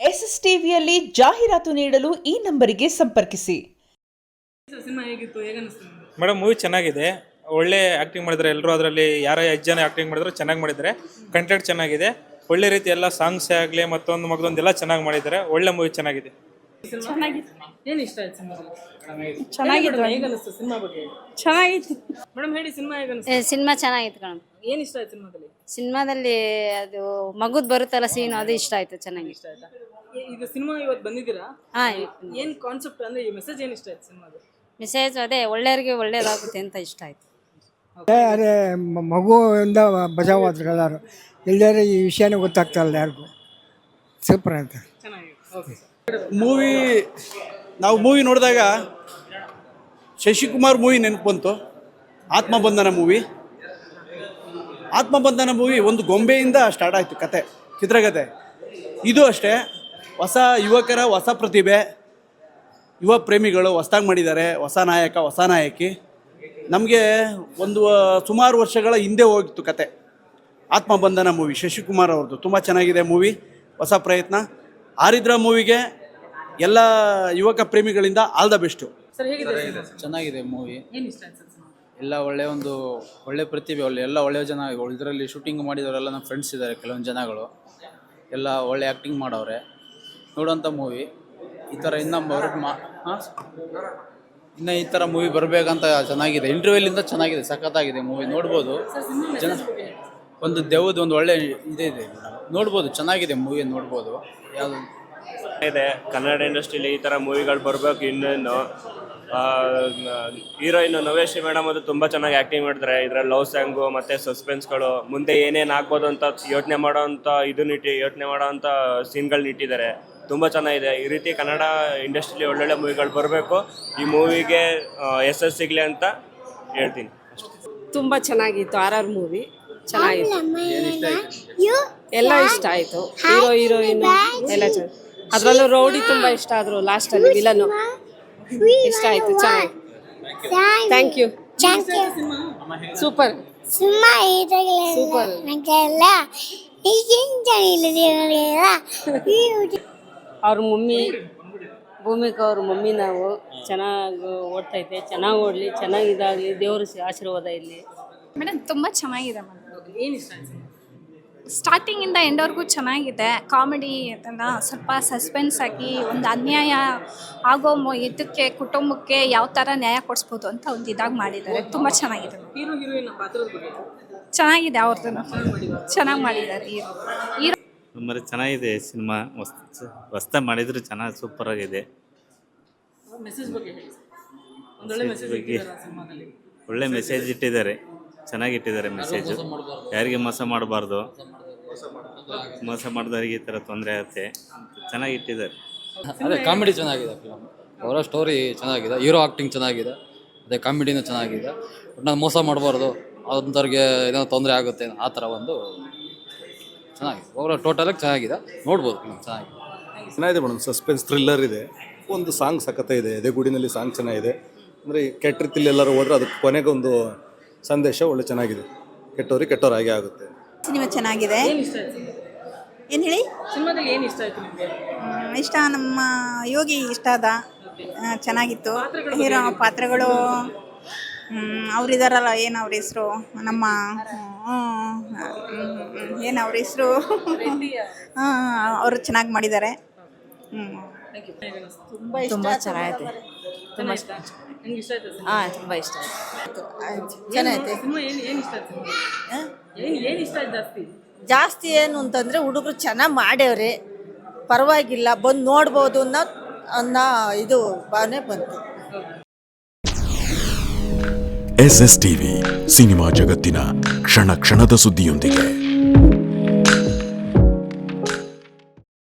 S S ಟಿವಿಯಲ್ಲಿ ಜಾಹೀರಾತು ನೀಡಲು ಈ ನಂಬರಿಗೆ ಸಂಪರ್ಕಿಸಿ. ಮೇಡಮ್ ಮೂವಿ ಚೆನ್ನಾಗಿದೆ, ಒಳ್ಳೆ ಆ್ಯಕ್ಟಿಂಗ್ ಮಾಡಿದ್ದಾರೆ ಎಲ್ಲರೂ. ಅದರಲ್ಲಿ ಯಾರ 5 ಜನ ಆ್ಯಕ್ಟಿಂಗ್ ಮಾಡಿದ್ರು ಚೆನ್ನಾಗಿ ಮಾಡಿದ್ದಾರೆ. ಕಂಟೆಂಟ್ ಚೆನ್ನಾಗಿದೆ, ಒಳ್ಳೆ ರೀತಿ ಎಲ್ಲ ಸಾಂಗ್ಸ್ ಆಗಲಿ ಮತ್ತೊಂದು ಮಗದೊಂದು ಎಲ್ಲ ಚೆನ್ನಾಗಿ ಮಾಡಿದ್ದಾರೆ. ಒಳ್ಳೆ ಮೂವಿ ಚೆನ್ನಾಗಿದೆ. ಏನು ಇಷ್ಟ ಆಯ್ತು ಚೆನ್ನಾಗಿತ್ತು ಮೇಡಮ್, ಹೇಳಿ ಸಿನಿಮಾ ಹೇಗೆ ಅನಿಸ್ತು? ಸಿನಿಮಾ ಚೆನ್ನಾಗಿತ್ತು ಕಣ್. ಏನು ಇಷ್ಟ ಆಯ್ತು ಸಿನಿಮಾದಲ್ಲಿ? ಸಿನಿಮಾದಲ್ಲಿ ಅದು ಮಗುದ್ ಬರುತ್ತಲ್ಲ ಸೀನ್, ಅದು ಇಷ್ಟ ಆಯ್ತು, ಚೆನ್ನಾಗಿ ಇಷ್ಟ ಆಯ್ತಾ? ಇದು ಸಿನಿಮಾ ಇವತ್ತು ಬಂದಿದ್ದೀರಾ? ಹಾ, ಏನು ಕಾನ್ಸೆಪ್ಟ್ ಅಂದ್ರೆ ಈ ಮೆಸೇಜ್ ಏನು ಇಷ್ಟ ಆಯ್ತು ಸಿನಿಮಾದ? ಮೆಸೇಜ್ ಅದೇ ಒಳ್ಳೆಯವ್ರಿಗೆ ಒಳ್ಳೇದಾಗುತ್ತೆ ಅಂತ ಇಷ್ಟ ಆಯ್ತು. ಅದೇ ಮಗುವಿಂದ ಬಚಾವಾದ್ರು ಎಲ್ಲರೂ. ಇಲ್ಲದೇ ಈ ವಿಷಯನೇ ಗೊತ್ತಾಗ್ತಾ ಇಲ್ಲ ಯಾರಿಗೂ. ಸೂಪರ್ ಅಂತ ಚೆನ್ನಾಗಿದೆ. ಓಕೆ ಮೂವಿ ನಾವು ಮೂವಿ ನೋಡಿದಾಗ ಶಶಿಕುಮಾರ್ ಮೂವಿ ನೆನಪು ಬಂತು. ಆತ್ಮಬಂಧನ ಮೂವಿ ಒಂದು ಗೊಂಬೆಯಿಂದ ಸ್ಟಾರ್ಟ್ ಆಯಿತು ಕತೆ, ಚಿತ್ರಕಥೆ. ಇದು ಅಷ್ಟೇ, ಹೊಸ ಯುವಕರ ಹೊಸ ಪ್ರತಿಭೆ, ಯುವ ಪ್ರೇಮಿಗಳು ಹೊಸದಾಗಿ ಮಾಡಿದ್ದಾರೆ. ಹೊಸ ನಾಯಕ, ಹೊಸ ನಾಯಕಿ. ನಮಗೆ ಒಂದು ಸುಮಾರು ವರ್ಷಗಳ ಹಿಂದೆ ಹೋಗಿತ್ತು ಕತೆ. ಆತ್ಮಬಂಧನ ಮೂವಿ ಶಶಿಕುಮಾರ್ ಅವ್ರದ್ದು ತುಂಬ ಚೆನ್ನಾಗಿದೆ ಮೂವಿ, ಹೊಸ ಪ್ರಯತ್ನ. ಆರಿದ್ರ ಮೂವಿಗೆ ಎಲ್ಲ ಯುವಕ ಪ್ರೇಮಿಗಳಿಂದ ಆಲ್ ದ ಬೆಸ್ಟು. ಸರ್, ಹೇಗಿದೆ? ಚೆನ್ನಾಗಿದೆ ಮೂವಿ. ಏನು ಇಷ್ಟ ಆಯ್ತು ಸರ್? ಎಲ್ಲ ಒಳ್ಳೆ ಪ್ರತಿಭೆ, ಎಲ್ಲ ಒಳ್ಳೆ ಜನ ಇದರಲ್ಲಿ ಶೂಟಿಂಗ್ ಮಾಡಿದವರೆಲ್ಲ ನಮ್ಮ ಫ್ರೆಂಡ್ಸ್ ಇದ್ದಾರೆ. ಕೆಲವೊಂದು ಜನಗಳು ಎಲ್ಲ ಒಳ್ಳೆ ಆ್ಯಕ್ಟಿಂಗ್ ಮಾಡವ್ರೆ. ನೋಡೋಂಥ ಮೂವಿ. ಈ ಥರ ಇನ್ನು ಈ ಥರ ಮೂವಿ ಬರಬೇಕಂತ ಚೆನ್ನಾಗಿದೆ. ಇಂಟರ್ವ್ಯೂಲಿಂದ ಚೆನ್ನಾಗಿದೆ, ಸಖತ್ತಾಗಿದೆ ಮೂವಿ. ನೋಡ್ಬೋದು ಜನ. ಒಂದು ದೆವ್ವದ ಒಂದು ಒಳ್ಳೆ ಇದೆ ನೋಡ್ಬೋದು, ಚೆನ್ನಾಗಿದೆ ಮೂವಿ, ನೋಡ್ಬೋದು. ಯಾವುದು ಇದೆ ಕನ್ನಡ ಇಂಡಸ್ಟ್ರಿಲಿ ಈ ಥರ ಮೂವಿಗಳು ಬರಬೇಕು. ಇನ್ನೇನು ಹೀರೋಯಿನ್ ನವೇಶಿ ಮೇಡಮ್ ಅದು ತುಂಬ ಚೆನ್ನಾಗಿ ಆ್ಯಕ್ಟಿಂಗ್ ಮಾಡ್ತಾರೆ. ಇದರಲ್ಲಿ ಲವ್ ಸಾಂಗು ಮತ್ತು ಸಸ್ಪೆನ್ಸ್ಗಳು, ಮುಂದೆ ಏನೇನು ಆಗ್ಬೋದು ಅಂತ ಯೋಚನೆ ಮಾಡೋವಂಥ ಸೀನ್ಗಳನ್ನ ಇಟ್ಟಿದ್ದಾರೆ. ತುಂಬ ಚೆನ್ನಾಗಿದೆ. ಈ ರೀತಿ ಕನ್ನಡ ಇಂಡಸ್ಟ್ರಿಲಿ ಒಳ್ಳೊಳ್ಳೆ ಮೂವಿಗಳು ಬರಬೇಕು. ಈ ಮೂವಿಗೆ ಯಶಸ್ಸು ಸಿಗಲಿ ಅಂತ ಹೇಳ್ತೀನಿ. ತುಂಬ ಚೆನ್ನಾಗಿತ್ತು. RR ಮೂವಿ ಚೆನ್ನಾಗಿತ್ತು, ಎಲ್ಲ ಇಷ್ಟ ಆಯಿತು. ಹೀರೋಯಿನ್ ಎಲ್ಲ ಚೆನ್ನಾಗಿ. ಅದರಲ್ಲೂ ರೌಡಿ ತುಂಬ ಇಷ್ಟ ಆದರು, ಲಾಸ್ಟಲ್ಲಿ ವಿಲನು ಇಷ್ಟ ಆಯಿತು. ಚೆನ್ನಾಗಿ, ಥ್ಯಾಂಕ್ ಯು. Super super. ಅವ್ರ ಮಮ್ಮಿ ಭೂಮಿಕಾ ಅವ್ರ ಮಮ್ಮಿ ನಾವು ಚೆನ್ನಾಗಿ ಓಡ್ತೈತೆ, ಚೆನ್ನಾಗಿ ಓಡಲಿ, ಚೆನ್ನಾಗಿ ಇದಾಗಲಿ, ದೇವ್ರ ಆಶೀರ್ವಾದ ಇಲ್ಲಿ. ಮೇಡಮ್ ತುಂಬ ಚೆನ್ನಾಗಿದೆ ಮೇಡಮ್. ಏನು ಇಷ್ಟ ಆಯ್ತು? ಸ್ಟಾರ್ಟಿಂಗಿಂದ ಎಂಡ್ವರೆಗೂ ಚೆನ್ನಾಗಿದೆ. ಕಾಮಿಡಿ ಅದನ್ನು ಸ್ವಲ್ಪ ಸಸ್ಪೆನ್ಸ್ ಆಗಿ ಒಂದು ಅನ್ಯಾಯ ಆಗೋ ಇದಕ್ಕೆ ಕುಟುಂಬಕ್ಕೆ ಯಾವ ಥರ ನ್ಯಾಯ ಕೊಡಿಸ್ಬೋದು ಅಂತ ಒಂದು ಇದಾಗಿ ಮಾಡಿದ್ದಾರೆ. ತುಂಬ ಚೆನ್ನಾಗಿದೆ. ಹೀರೋಯಿನ್ ಪಾತ್ರದ ಬಗ್ಗೆ ಚೆನ್ನಾಗಿದೆ, ಅವ್ರದ್ದು ಚೆನ್ನಾಗಿ ಮಾಡಿದ್ದಾರೆ. ಹೀರೋ ತುಂಬ ಚೆನ್ನಾಗಿದೆ ಸಿನಿಮಾ. ಹೊಸ್ದಾಗಿ ಮಾಡಿದ್ರು ಚೆನ್ನಾಗಿ ಸೂಪರ್ ಆಗಿದೆ. ಮೆಸೇಜ್ ಬಗ್ಗೆ ಹೇಳಿ. ಒಂದೊಳ್ಳೆ ಮೆಸೇಜ್ ಇಟ್ಟಿದ್ದಾರೆ ಸಿನಿಮಾದಲ್ಲಿ. ಒಳ್ಳೆ ಮೆಸೇಜ್ ಇಟ್ಟಿದ್ದಾರೆ, ಚೆನ್ನಾಗಿಟ್ಟಿದ್ದಾರೆ ಮೆಸೇಜು. ಯಾರಿಗೆ ಮೋಸ ಮಾಡಬಾರ್ದು, ಮೋಸ ಮಾಡಿದವರಿಗೆ ಈ ಥರ ತೊಂದರೆ ಆಗುತ್ತೆ, ಚೆನ್ನಾಗಿಟ್ಟಿದ್ದಾರೆ. ಅದೇ ಕಾಮಿಡಿ ಚೆನ್ನಾಗಿದೆ ಫಿಲಮ್. ಅವರ ಸ್ಟೋರಿ ಚೆನ್ನಾಗಿದೆ, ಹೀರೋ ಆ್ಯಕ್ಟಿಂಗ್ ಚೆನ್ನಾಗಿದೆ, ಅದೇ ಕಾಮಿಡಿನೂ ಚೆನ್ನಾಗಿದೆ. ಬಟ್ ನಾನು ಮೋಸ ಮಾಡಬಾರ್ದು, ಅಂಥವ್ರಿಗೆ ಏನೋ ತೊಂದರೆ ಆಗುತ್ತೆ, ಆ ಥರ ಒಂದು ಚೆನ್ನಾಗಿದೆ. ಅವರ ಟೋಟಲಾಗಿ ಚೆನ್ನಾಗಿದೆ, ನೋಡ್ಬೋದು ಫಿಲಮ್ ಚೆನ್ನಾಗಿದೆ ಮೇಡಮ್. ಸಸ್ಪೆನ್ಸ್ ಥ್ರಿಲ್ಲರ್ ಇದೆ. ಒಂದು ಸಾಂಗ್ ಸಖತ್ತ ಇದೆ, ಎದೆಗೂಡಿನಲ್ಲಿ ಸಾಂಗ್ ಚೆನ್ನಾಗಿದೆ. ಅಂದರೆ ಕೆಟ್ಟ ರೀತಿಯಲ್ಲಿ ಎಲ್ಲರೂ ಹೋದ್ರೆ ಅದಕ್ಕೆ ಕೊನೆಗೆ ಒಂದು ಸಂದೇಶ ಒಳ್ಳೆ ಚೆನ್ನಾಗಿದೆ. ಕೆಟ್ಟವ್ರು ಹಾಗೆ ಆಗುತ್ತೆ. ಸಿನಿಮಾ ಚೆನ್ನಾಗಿದೆ. ಏನು ಹೇಳಿ? ಸಿನಿಮಾದಲ್ಲಿ ಏನು ಇಷ್ಟ ಆಯ್ತು ನಿಮಗೆ? ಇಷ್ಟ, ನಮ್ಮ ಯೋಗಿ ಇಷ್ಟ ಆದ, ಚೆನ್ನಾಗಿತ್ತು. ಹೀರೋ ಪಾತ್ರಗಳು ಅವರಿದಾರಲ್ಲ, ಏನು ಅವ್ರ ಹೆಸರು, ನಮ್ಮ ಏನು ಅವ್ರ ಹೆಸರು, ಅವರು ಚೆನ್ನಾಗಿ ಮಾಡಿದ್ದಾರೆ. ತುಂಬ ಚೆನ್ನಾಗೈತೆ. ತುಂಬ ಇಷ್ಟ. ನಿಮ್ಗೆ ಇಷ್ಟ ಆಯ್ತು? ಹಾಂ, ತುಂಬ ಇಷ್ಟ ಆಯಿತು. ಚೆನ್ನಾಗೈತೆ ಸಿನಿಮಾ. ಏನು ಇಷ್ಟ ಆಯ್ತು ನಿಮಗೆ? ಏನು ಇಷ್ಟ ಆಯ್ತು ಜಾಸ್ತಿ? ಜಾಸ್ತಿ ಏನು ಅಂತಂದರೆ ಹುಡುಗರು ಚೆನ್ನಾಗಿ ಮಾಡ್ಯವ್ರೆ, ಪರವಾಗಿಲ್ಲ, ಬಂದು ನೋಡ್ಬೋದು ಅನ್ನೋ ಇದು ಭಾವನೆ ಬಂತು. SS ಟಿವಿ, ಸಿನಿಮಾ ಜಗತ್ತಿನ ಕ್ಷಣ ಕ್ಷಣದ ಸುದ್ದಿಯೊಂದಿಗೆ.